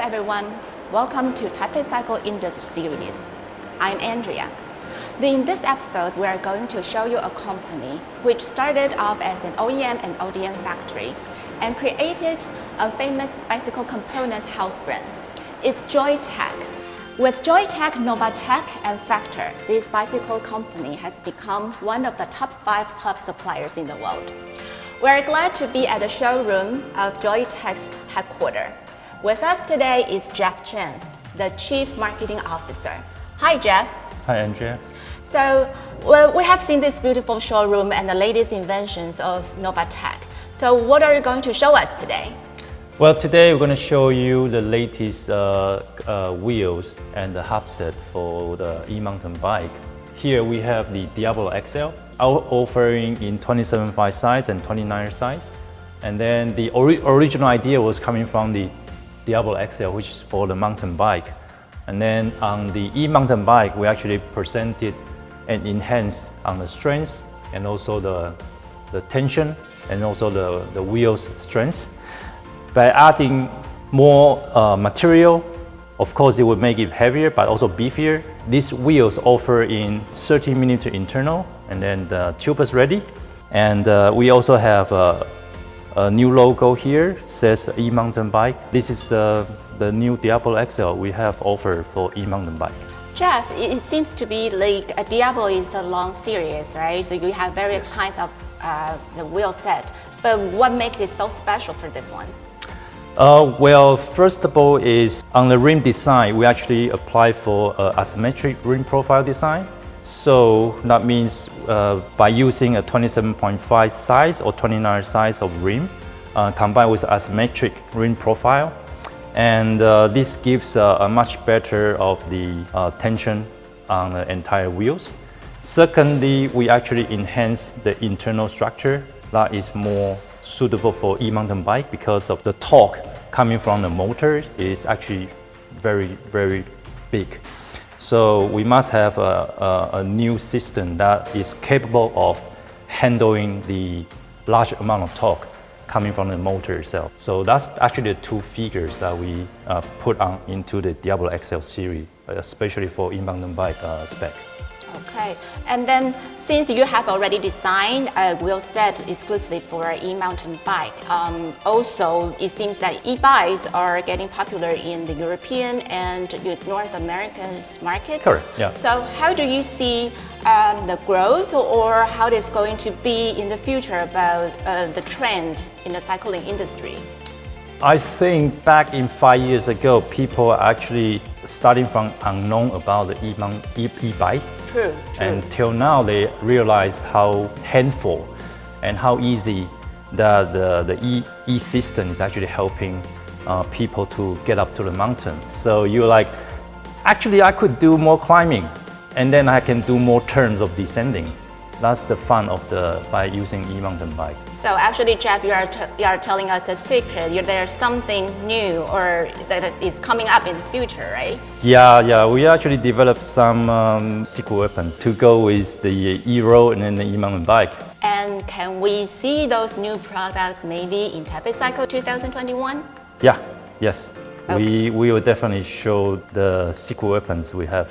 everyone, welcome to TAIPEI CYCLE Industry Series. I'm Andrea. In this episode, we are going to show you a company which started off as an OEM and ODM factory and created a famous bicycle components house brand. It's Joytech. With Joytech, Novatec, and Factor, this bicycle company has become one of the top 5 hub suppliers in the world. We're glad to be at the showroom of Joytech's headquarters. With us today is Jeff Chen, the Chief Marketing Officer. Hi, Jeff. Hi, Andrea. So, we have seen this beautiful showroom and the latest inventions of Novatec. So, what are you going to show us today? Well, today we're going to show you the latest wheels and the hub set for the e-mountain bike. Here we have the Diablo XL, offering in 27.5 size and 29 size. And then the original idea was coming from the Diablo XL, which is for the mountain bike. And then on the e-mountain bike, we actually presented and enhanced on the strength and also the tension and also the wheels strength. By adding more material, of course it would make it heavier but also beefier. These wheels offer in 30mm internal and then the tubeless ready. And we also have a new logo here, says e-mountain bike. This is the new Diablo XL we have offered for e-mountain bike. Jeff, it seems to be like a Diablo is a long series, right? So you have various kinds of the wheel set. But what makes it so special for this one? Well, first of all is on the rim design, we actually apply for asymmetric rim profile design. So that means by using a 27.5 size or 29 size of rim combined with asymmetric rim profile, and this gives a much better of the tension on the entire wheels. Secondly, we actually enhance the internal structure that is more suitable for e-mountain bike because of the torque coming from the motor is actually very big. So we must have a new system that is capable of handling the large amount of torque coming from the motor itself. So that's actually the two figures that we put on into the Diablo XL series, especially for e-mountain bike spec. Okay, and then since you have already designed a wheel set exclusively for e-mountain bike, also it seems that e-bikes are getting popular in the European and North American market. Correct, yeah. So how do you see the growth or how it is going to be in the future about the trend in the cycling industry? I think back in 5 years ago, people are actually starting from unknown about the e-bike. True. Until now, they realize how handful and how easy that the e-system is actually helping people to get up to the mountain. So you're like, actually I could do more climbing and then I can do more turns of descending. That's the fun of by using e-mountain bike. So actually, Jeff, you are telling us a secret. There's something new or that is coming up in the future, right? Yeah. We actually developed some secret weapons to go with the e-road and then the e-mountain bike. And can we see those new products maybe in TAIPEI CYCLE 2021? Yes. Okay. We will definitely show the secret weapons we have.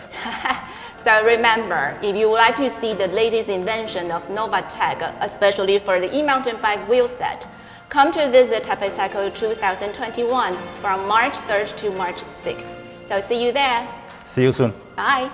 So remember, if you would like to see the latest invention of Novatec, especially for the e-mountain bike wheel set, come to visit TAIPEI CYCLE 2021 from March 3rd to March 6th. So see you there. See you soon. Bye.